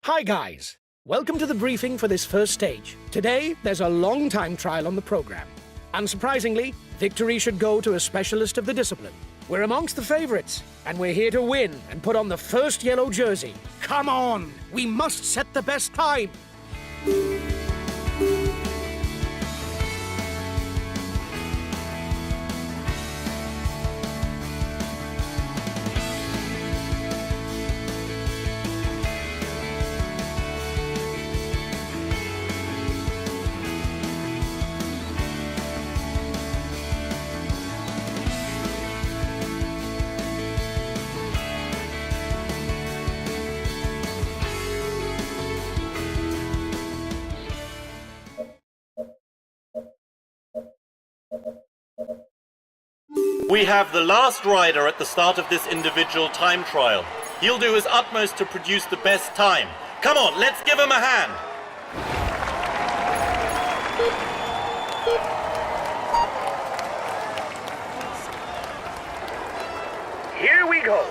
Hi guys, welcome to the briefing for this first stage. Today, there's a long time trial on the program. Unsurprisingly, victory should go to a specialist of the discipline. We're amongst the favorites, and we're here to win and put on the first yellow jersey. Come on, we must set the best time. We have the last rider at the start of this individual time trial. He'll do his utmost to produce the best time. Come on, let's give him a hand. Here we go.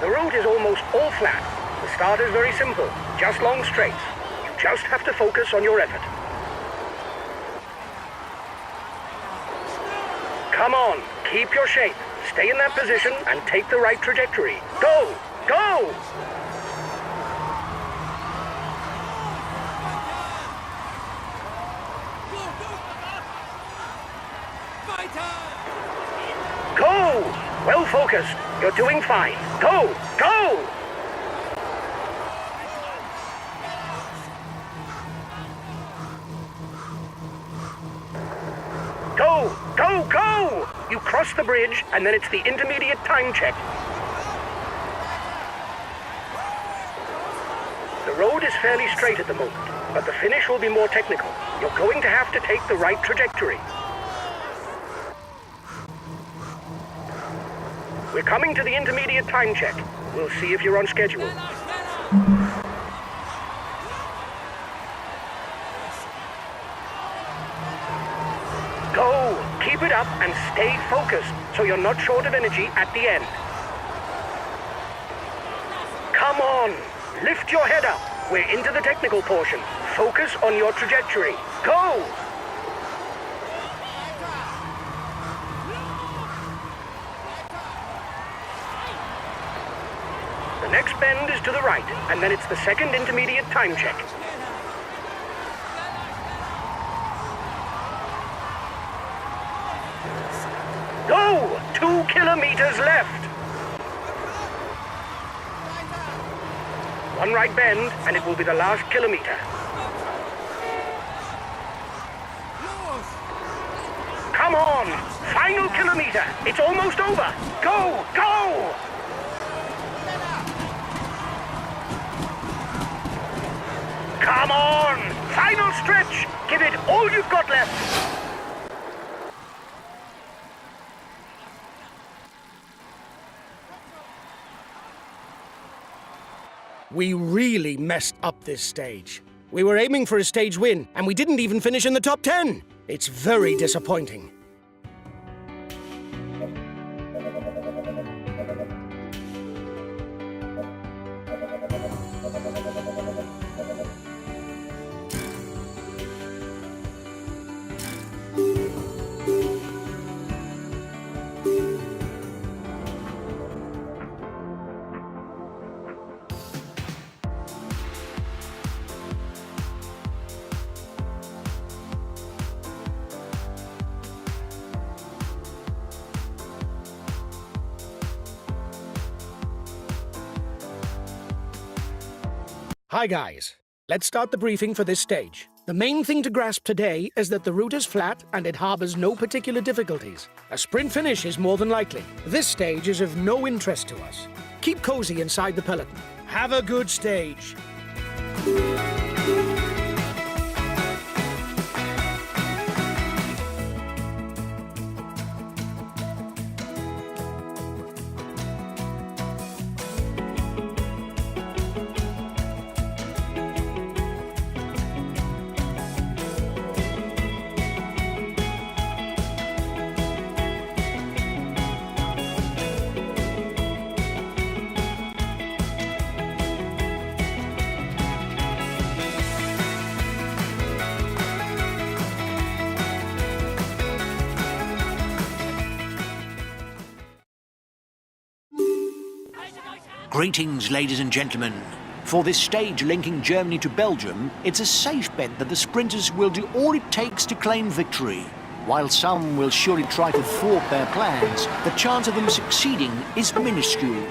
The route is almost all flat. The start is very simple, just long straights. You just have to focus on your effort. Come on, keep your shape. Stay in that position and take the right trajectory. Go! Go! Go! Well focused. You're doing fine. Go! Go! Go! Go! Go! You cross the bridge, and then it's the intermediate time check. The road is fairly straight at the moment, but the finish will be more technical. You're going to have to take the right trajectory. We're coming to the intermediate time check. We'll see if you're on schedule. Go! Keep it up and stay focused so you're not short of energy at the end. Come on! Lift your head up. We're into the technical portion. Focus on your trajectory. Go! The next bend is to the right, and then it's the second intermediate time check. Go! 2 kilometers left. One right bend, and it will be the last kilometer. Come on! Final kilometer! It's almost over! Go! Go! Come on! Final stretch! Give it all you've got left! We really messed up this stage. We were aiming for a stage win, and we didn't even finish in the top 10. It's very disappointing. Hi guys, let's start the briefing for this stage. The main thing to grasp today is that the route is flat and it harbors no particular difficulties. A sprint finish is more than likely. This stage is of no interest to us. Keep cozy inside the peloton. Have a good stage. Greetings, ladies and gentlemen. For this stage linking Germany to Belgium, it's a safe bet that the sprinters will do all it takes to claim victory. While some will surely try to thwart their plans, the chance of them succeeding is minuscule.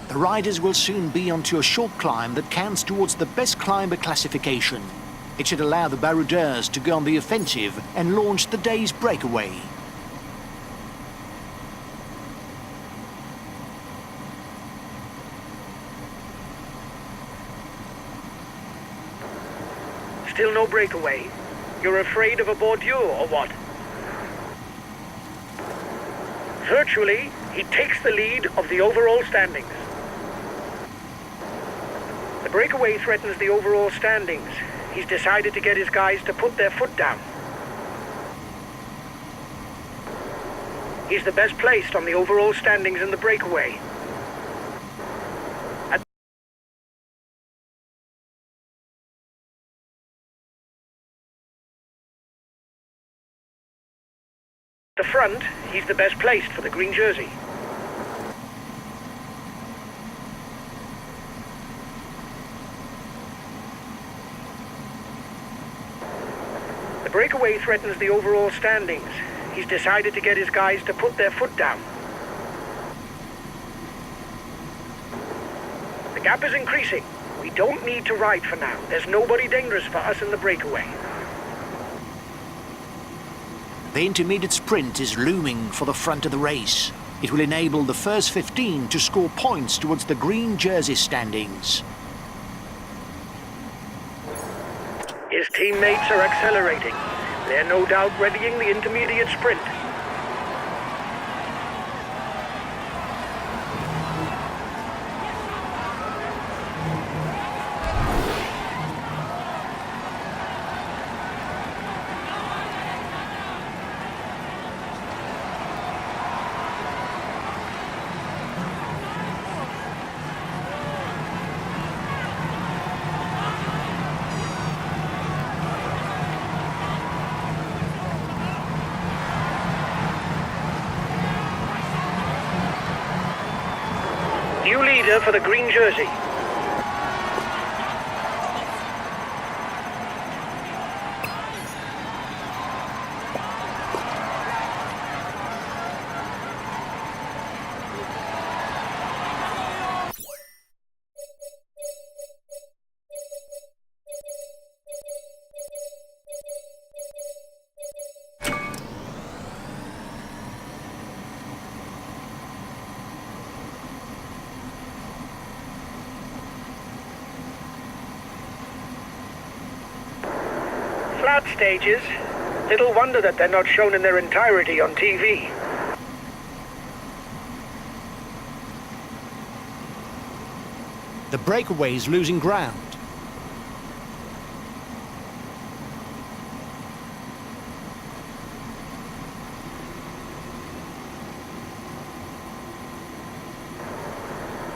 The riders will soon be onto a short climb that counts towards the best climber classification. It should allow the baroudeurs to go on the offensive and launch the day's breakaway. Still no breakaway? You're afraid of a Bordeaux or what? Virtually, he takes the lead of the overall standings. The breakaway threatens the overall standings. He's decided to get his guys to put their foot down. He's the best placed on the overall standings in the breakaway. At the front, he's the best placed for the green jersey. The breakaway threatens the overall standings. He's decided to get his guys to put their foot down. The gap is increasing. We don't need to ride for now. There's nobody dangerous for us in the breakaway. The intermediate sprint is looming for the front of the race. It will enable the first 15 to score points towards the green jersey standings. His teammates are accelerating. They're no doubt readying the intermediate sprint. New leader for the green jersey. Flat stages. Little wonder that they're not shown in their entirety on TV. The breakaway is losing ground.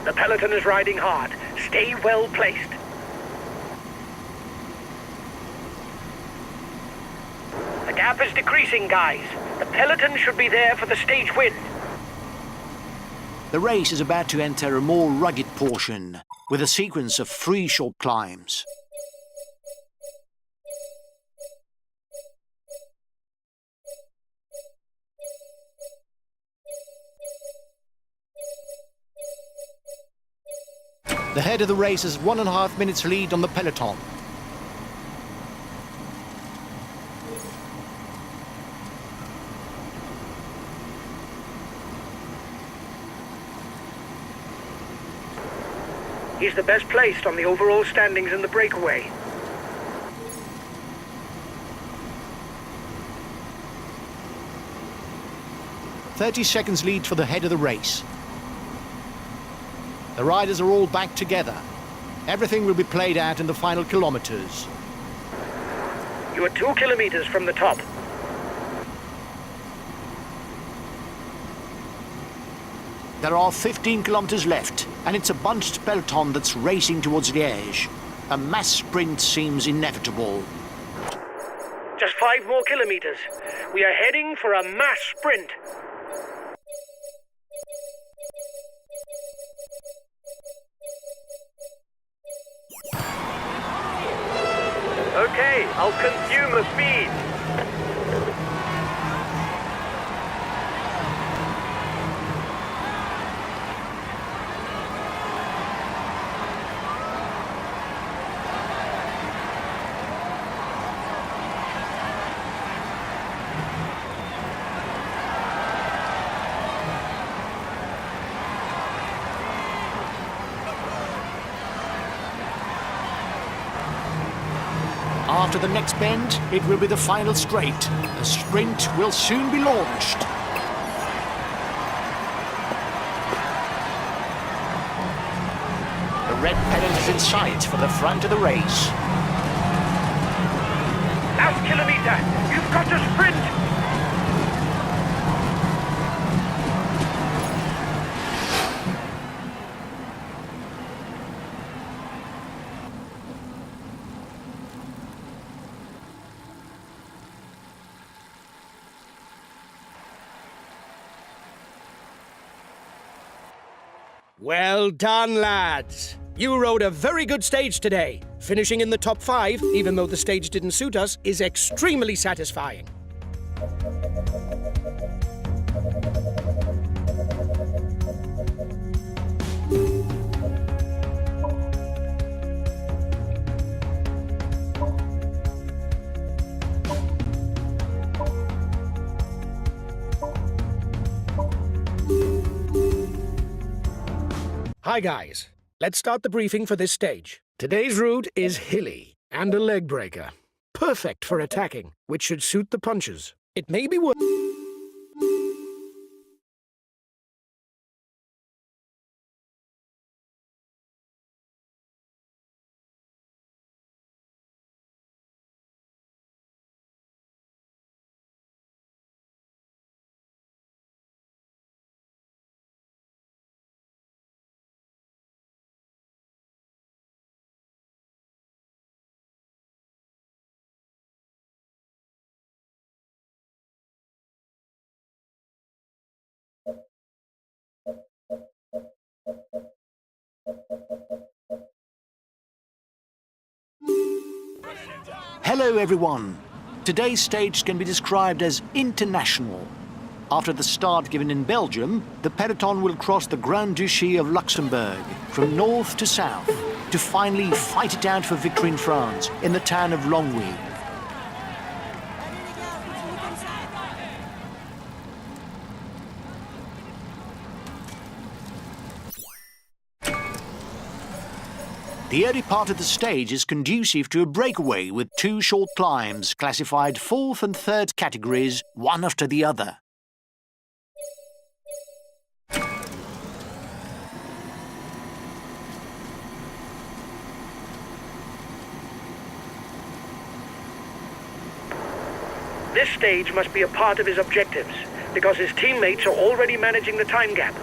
The peloton is riding hard. Stay well placed. The gap is decreasing, guys. The peloton should be there for the stage win. The race is about to enter a more rugged portion, with a sequence of 3 short climbs. The head of the race has 1.5 minutes lead on the peloton. He's the best placed on the overall standings in the breakaway. "30 seconds lead for the head of the race. The riders are all back together. Everything will be played out in the final kilometers. You are 2 kilometers from the top. There are 15 kilometers left, and it's a bunched peloton that's racing towards Liège. A mass sprint seems inevitable. Just 5 more kilometers. We are heading for a mass sprint. Okay, I'll consume the feed. After the next bend, it will be the final straight. The sprint will soon be launched. The red pennant is in sight for the front of the race. Last kilometer. You've got to sprint. Well done, lads. You rode a very good stage today. Finishing in the top 5, even though the stage didn't suit us, is extremely satisfying. Hi guys, let's start the briefing for this stage. Today's route is hilly and a leg breaker. Perfect for attacking, which should suit the punchers. It may be worth... Hello everyone. Today's stage can be described as international. After the start given in Belgium, the peloton will cross the Grand Duchy of Luxembourg from north to south to finally fight it out for victory in France in the town of Longwy. The early part of the stage is conducive to a breakaway with 2 short climbs classified 4th and 3rd categories, one after the other. This stage must be a part of his objectives, because his teammates are already managing the time gap.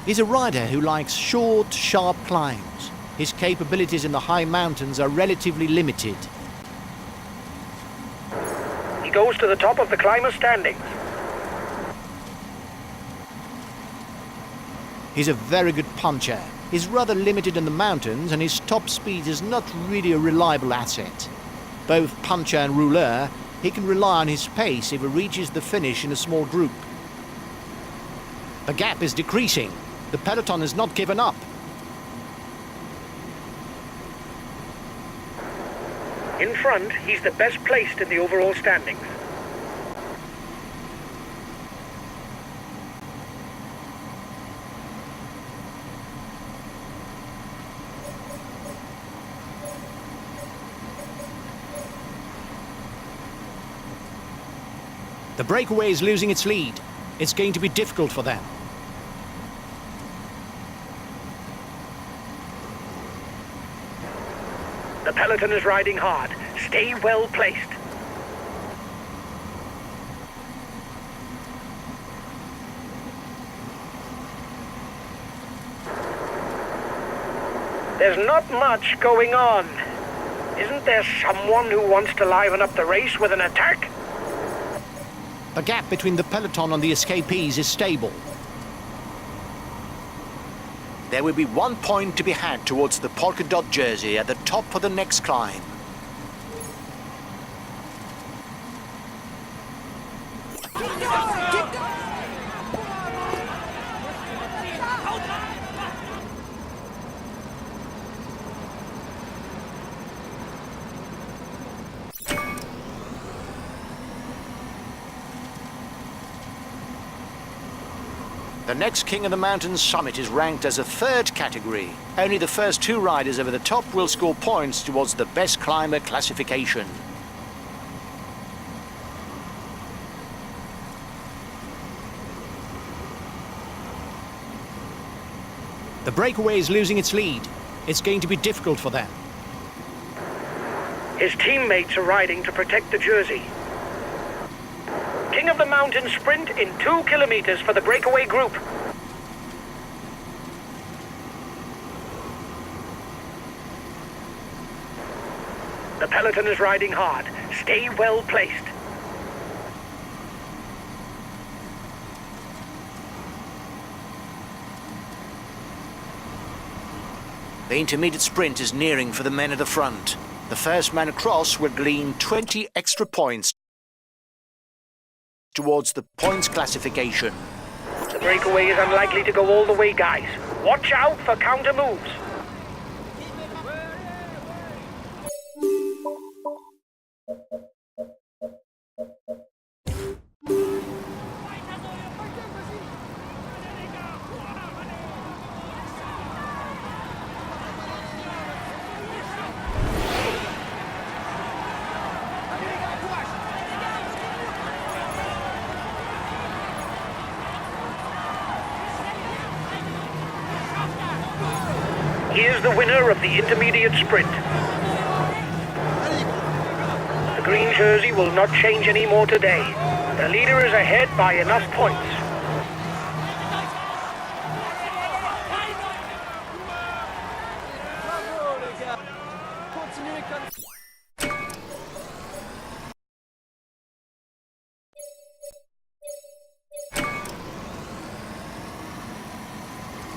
He's a rider who likes short, sharp climbs. His capabilities in the high mountains are relatively limited. He goes to the top of the climber standings. He's a very good puncher. He's rather limited in the mountains and his top speed is not really a reliable asset. Both puncher and rouleur, he can rely on his pace if he reaches the finish in a small group. The gap is decreasing. The peloton has not given up. In front, he's the best placed in the overall standings. The breakaway is losing its lead. It's going to be difficult for them. The peloton is riding hard. Stay well placed. There's not much going on. Isn't there someone who wants to liven up the race with an attack? The gap between the peloton and the escapees is stable. There will be 1 point to be had towards the polka dot jersey at the top of the next climb. The next King of the Mountain summit is ranked as a third category. Only the first 2 riders over the top will score points towards the best climber classification. The breakaway is losing its lead. It's going to be difficult for them. His teammates are riding to protect the jersey. King of the Mountain sprint in 2 kilometers for the breakaway group. The peloton is riding hard. Stay well placed. The intermediate sprint is nearing for the men at the front. The first man across will glean 20 extra points towards the points classification. The breakaway is unlikely to go all the way, guys. Watch out for counter moves. Here's the winner of the intermediate sprint. The green jersey will not change any more today. The leader is ahead by enough points.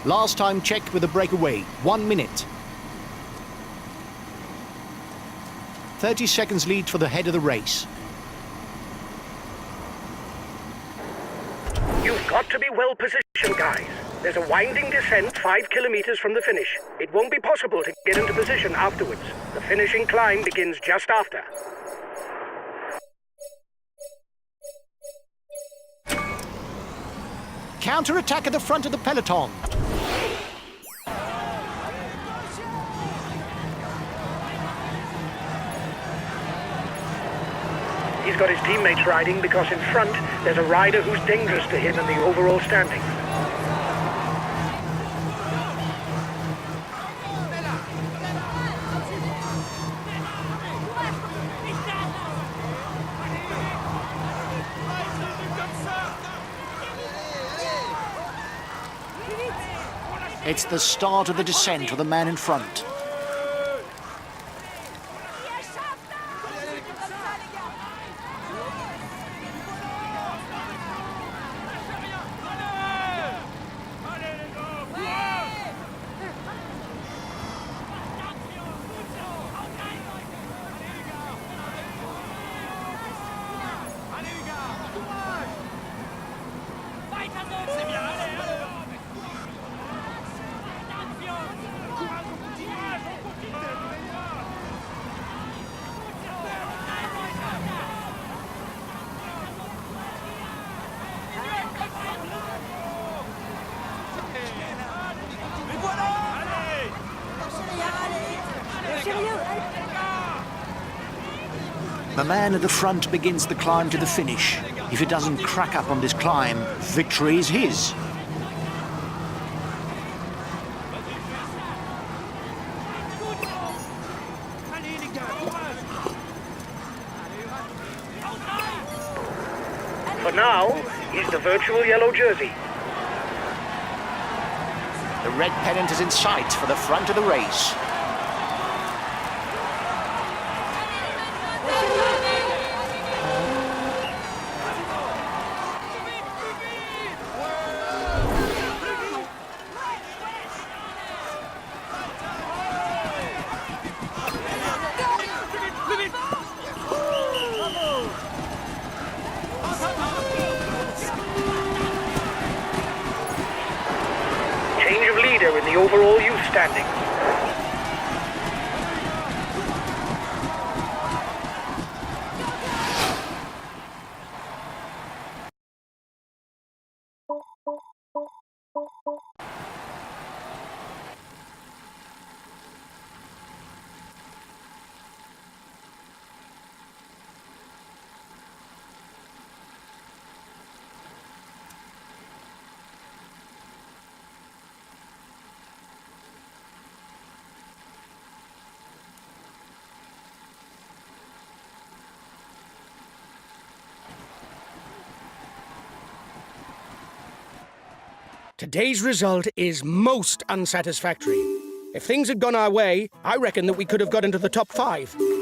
Last time checked with the breakaway, 1 minute. 30 seconds lead for the head of the race. You've got to be well positioned, guys. There's a winding descent 5 kilometers from the finish. It won't be possible to get into position afterwards. The finishing climb begins just after. Counter-attack at the front of the peloton. He's got his teammates riding because in front there's a rider who's dangerous to him in the overall standings. It's the start of the descent for the man in front. The man at the front begins the climb to the finish. If he doesn't crack up on this climb, victory is his. For now, he's the virtual yellow jersey. The red pennant is in sight for the front of the race. Change of leader in the overall youth standings. Today's result is most unsatisfactory. If things had gone our way, I reckon that we could have got into the top 5.